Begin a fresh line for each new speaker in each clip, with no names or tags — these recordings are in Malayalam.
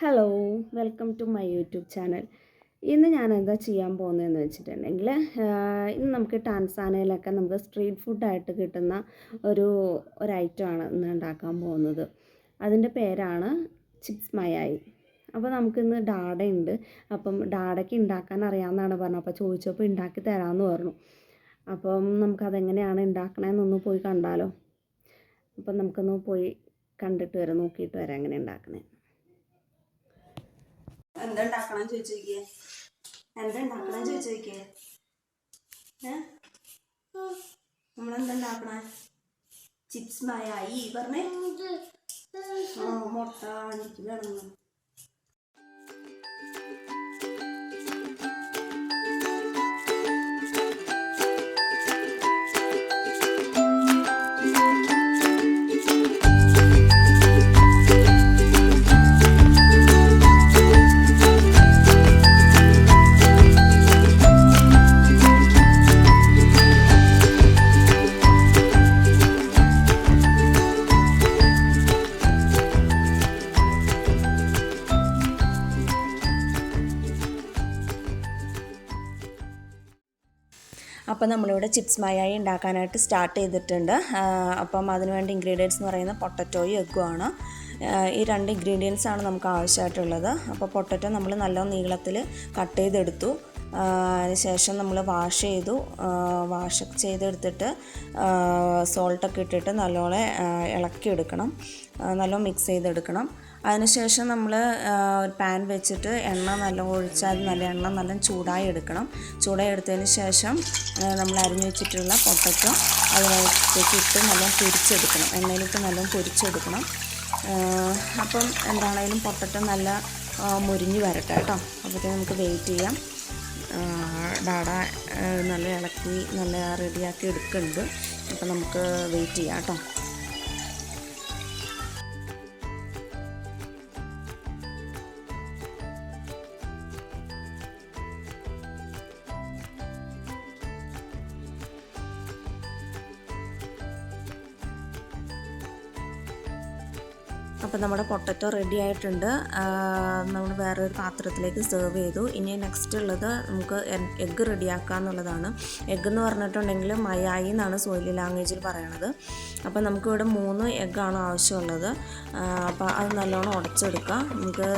Hello, welcome to my YouTube channel. ഇന്ന് ഞാൻ എന്താ ചെയ്യാൻ പോകുന്നതെന്ന് വെച്ചിട്ടുണ്ടെങ്കിൽ ഇന്ന് നമുക്ക് ടാൻസാനിയയിലൊക്കെ നമുക്ക് സ്ട്രീറ്റ് ഫുഡായിട്ട് കിട്ടുന്ന ഒരു ഐറ്റമാണ് ഇന്ന് ഉണ്ടാക്കാൻ പോകുന്നത്. അതിൻ്റെ പേരാണ് ചിപ്സ് മയായി. അപ്പോൾ നമുക്കിന്ന് ഡാഡയുണ്ട്. അപ്പം ഡാഡയ്ക്ക് ഉണ്ടാക്കാൻ അറിയാമെന്നാണ് പറഞ്ഞത്. അപ്പോൾ ചോദിച്ചപ്പോൾ ഉണ്ടാക്കി തരാമെന്ന് പറഞ്ഞു. അപ്പം നമുക്കതെങ്ങനെയാണ് ഉണ്ടാക്കണതെന്നൊന്ന് പോയി കണ്ടാലോ. അപ്പം നമുക്കൊന്ന് പോയി കണ്ടിട്ട് വരാം, നോക്കിയിട്ട് വരാം എങ്ങനെ ഉണ്ടാക്കണേ. എന്താ ഉണ്ടാക്കണം ചോദിച്ചോക്കിയേ. നമ്മളെന്താ ഉണ്ടാക്കണേ? ചിപ്സ് മയായി പറഞ്ഞേ. മുട്ട എനിക്ക് വേണം. അപ്പം നമ്മളിവിടെ ചിപ്സ് മയായി ഉണ്ടാക്കാനായിട്ട് സ്റ്റാർട്ട് ചെയ്തിട്ടുണ്ട്. അപ്പം അതിനുവേണ്ടി ഇൻഗ്രീഡിയൻസ് എന്ന് പറയുന്നത് പൊട്ടറ്റോയും എഗ്ഗുമാണ്. ഈ രണ്ട് ഇൻഗ്രീഡിയൻസാണ് നമുക്ക് ആവശ്യമായിട്ടുള്ളത്. അപ്പോൾ പൊട്ടറ്റോ നമ്മൾ നല്ല നീളത്തിൽ കട്ട് ചെയ്തെടുത്തു. അതിനുശേഷം നമ്മൾ വാഷ് ചെയ്തെടുത്തിട്ട് സോൾട്ടൊക്കെ ഇട്ടിട്ട് നല്ലോണം ഇളക്കിയെടുക്കണം, നല്ലോണം മിക്സ് ചെയ്തെടുക്കണം. അതിനുശേഷം നമ്മൾ പാൻ വെച്ചിട്ട് എണ്ണ നല്ല ഒഴിച്ചാൽ നല്ല എണ്ണ നല്ല ചൂടായി എടുക്കണം. ചൂടായി എടുത്തതിന് ശേഷം നമ്മൾ അരിഞ്ഞു വെച്ചിട്ടുള്ള പൊട്ടറ്റോ അതിനകത്തേക്ക് ഇട്ട് നല്ല പൊരിച്ചെടുക്കണം, എണ്ണയിലിട്ട് നല്ല പൊരിച്ചെടുക്കണം. അപ്പം എന്താണെങ്കിലും പൊട്ടറ്റോ നല്ല മുരിഞ്ഞ് വരട്ടെ കേട്ടോ. അപ്പോഴത്തേക്ക് നമുക്ക് വെയിറ്റ് ചെയ്യാം. ഡാഡ നല്ല ഇളക്കി നല്ല റെഡിയാക്കി എടുക്കുന്നുണ്ട്. അപ്പം നമുക്ക് വെയിറ്റ് ചെയ്യാം കേട്ടോ. അപ്പോൾ നമ്മുടെ പൊട്ടറ്റോ റെഡി ആയിട്ടുണ്ട്. നമ്മൾ വേറൊരു പാത്രത്തിലേക്ക് സെർവ് ചെയ്തു. ഇനി നെക്സ്റ്റ് ഉള്ളത് നമുക്ക് എഗ്ഗ് റെഡിയാക്കുക എന്നുള്ളതാണ്. എഗ്ഗ് എന്ന് പറഞ്ഞിട്ടുണ്ടെങ്കിൽ മയായി എന്നാണ് സോയിലി ലാംഗ്വേജിൽ പറയണത്. അപ്പോൾ നമുക്കിവിടെ 3 എഗ്ഗാണ് ആവശ്യമുള്ളത്. അപ്പോൾ അത് നല്ലോണം ഉടച്ചെടുക്കുക. നമുക്ക്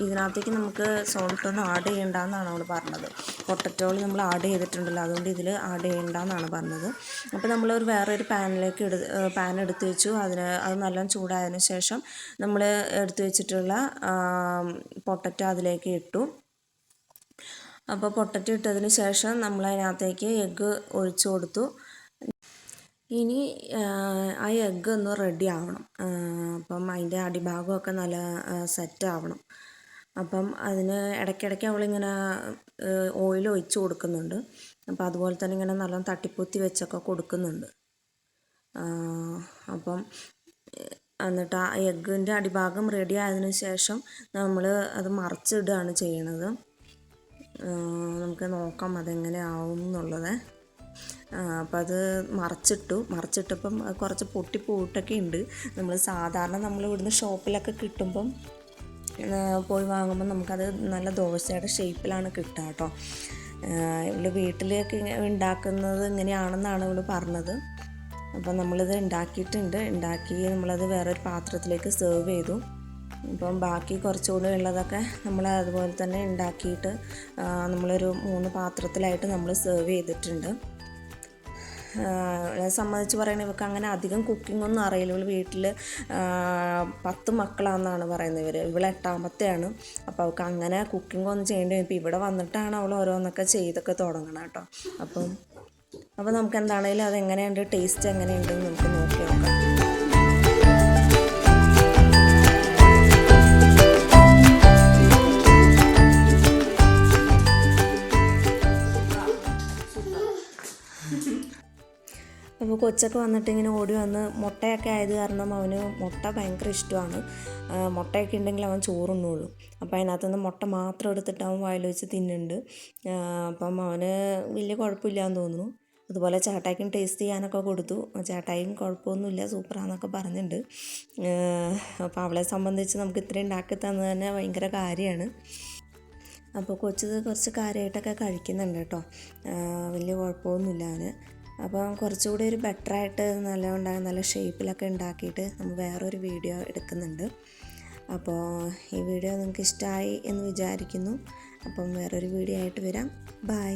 ഇതിനകത്തേക്ക് നമുക്ക് സോൾട്ടൊന്നും ആഡ് ചെയ്യേണ്ടെന്നാണ് അവൾ പറഞ്ഞത്. പൊട്ടറ്റോയിൽ നമ്മൾ ആഡ് ചെയ്തിട്ടുണ്ടല്ലോ, അതുകൊണ്ട് ഇതിൽ ആഡ് ചെയ്യേണ്ടെന്നാണ് പറഞ്ഞത്. അപ്പോൾ നമ്മൾ വേറൊരു പാൻ എടുത്ത് വെച്ചു. അത് നല്ലോണം ചൂടായതിനു ശേഷം നമ്മൾ എടുത്തു വെച്ചിട്ടുള്ള പൊട്ടറ്റോ അതിലേക്ക് ഇട്ടു. അപ്പോൾ പൊട്ടറ്റോ ഇട്ടതിന് ശേഷം നമ്മൾ അതിനകത്തേക്ക് എഗ്ഗ് ഒഴിച്ചു കൊടുത്തു. ഇനി ആ എഗ്ഗ് ഒന്ന് റെഡി ആവണം. അപ്പം അതിൻ്റെ അടിഭാഗമൊക്കെ നല്ല സെറ്റ് ആവണം. അപ്പം അതിന് ഇടയ്ക്കിടയ്ക്ക് അവളിങ്ങനെ ഓയിൽ ഒഴിച്ച് കൊടുക്കുന്നുണ്ട്. അപ്പം അതുപോലെ തന്നെ ഇങ്ങനെ നല്ലോണം തട്ടിപ്പൊത്തി വെച്ചൊക്കെ കൊടുക്കുന്നുണ്ട്. അപ്പം എന്നിട്ട് ആ എഗ്ഗിൻ്റെ അടിഭാഗം റെഡി ആയതിനു ശേഷം നമ്മൾ അത് മറിച്ചിടുകയാണ് ചെയ്യണത്. നമുക്ക് നോക്കാം അതെങ്ങനെ ആവും എന്നുള്ളത്. അപ്പോൾ അത് മറിച്ചിട്ടപ്പം കുറച്ച് പൊട്ടിപ്പോയിട്ടൊക്കെ ഉണ്ട്. സാധാരണ നമ്മൾ ഇവിടുന്ന് ഷോപ്പിലൊക്കെ കിട്ടുമ്പം പോയി വാങ്ങുമ്പോൾ നമുക്കത് നല്ല ദോശയുടെ ഷേപ്പിലാണ് കിട്ടുക കേട്ടോ. ഇവിടെ വീട്ടിലേക്ക് ഉണ്ടാക്കുന്നത് ഇങ്ങനെയാണെന്നാണ് ഇവിടെ പറഞ്ഞത്. അപ്പം നമ്മളിത് ഉണ്ടാക്കി നമ്മളത് വേറൊരു പാത്രത്തിലേക്ക് സെർവ് ചെയ്തു. അപ്പം ബാക്കി കുറച്ചുകൂടി ഉള്ളതൊക്കെ നമ്മൾ അതുപോലെ തന്നെ ഉണ്ടാക്കിയിട്ട് നമ്മളൊരു 3 പാത്രത്തിലായിട്ട് നമ്മൾ സെർവ് ചെയ്തിട്ടുണ്ട്. സംബന്ധിച്ച് പറയുന്നത് ഇവർക്ക് അങ്ങനെ അധികം കുക്കിംഗ് ഒന്നും അറിയില്ല. ഇവൾ വീട്ടിൽ 10 മക്കളാണെന്നാണ് പറയുന്നത്. ഇവൾ 8ാമത്തെയാണ്. അപ്പോൾ അവൾക്ക് അങ്ങനെ കുക്കിംഗ് ഒന്നും ചെയ്യേണ്ടി വരും. ഇപ്പോൾ ഇവിടെ വന്നിട്ടാണ് അവൾ ഓരോന്നൊക്കെ ചെയ്തൊക്കെ തുടങ്ങണം കേട്ടോ. അപ്പോൾ നമുക്ക് എന്താണെങ്കിലും അതെങ്ങനെയുണ്ട്, ടേസ്റ്റ് എങ്ങനെയുണ്ടെന്ന് നമുക്ക് നോക്കി നോക്കാം. അപ്പോൾ കൊച്ചൊക്കെ വന്നിട്ട് ഇങ്ങനെ ഓടി വന്ന് മുട്ടയൊക്കെ ആയത് കാരണം അവന് മുട്ട ഭയങ്കര ഇഷ്ടമാണ്. മുട്ടയൊക്കെ ഉണ്ടെങ്കിൽ അവൻ ചോറുണ്ണുള്ളൂ. അപ്പോൾ അതിനകത്തുനിന്ന് മുട്ട മാത്രം എടുത്തിട്ട് അവൻ വായിൽ വെച്ച് തിന്നുന്നുണ്ട്. അപ്പം അവന് വലിയ കുഴപ്പമില്ലാന്ന് തോന്നുന്നു. അതുപോലെ ചേട്ടായിക്കും ടേസ്റ്റ് ചെയ്യാനൊക്കെ കൊടുത്തു. ചേട്ടായിയും കുഴപ്പമൊന്നുമില്ല, സൂപ്പറാന്നൊക്കെ പറഞ്ഞിട്ടുണ്ട്. അപ്പോൾ അവളെ സംബന്ധിച്ച് നമുക്ക് ഇത്രയും ഉണ്ടാക്കി തന്നത് തന്നെ ഭയങ്കര കാര്യമാണ്. അപ്പോൾ കൊച്ചത് കുറച്ച് കാര്യമായിട്ടൊക്കെ കഴിക്കുന്നുണ്ട് കേട്ടോ, വലിയ കുഴപ്പമൊന്നുമില്ല അവന്. അപ്പം കുറച്ചുകൂടി ഒരു ബെറ്ററായിട്ട് നല്ല ഷേപ്പിലൊക്കെ ഉണ്ടാക്കിയിട്ട് നമ്മൾ വേറൊരു വീഡിയോ എടുക്കുന്നുണ്ട്. അപ്പോൾ ഈ വീഡിയോ നിങ്ങൾക്ക് ഇഷ്ടമായി എന്ന് വിചാരിക്കുന്നു. അപ്പം വേറൊരു വീഡിയോ ആയിട്ട് വരാം. ബൈ.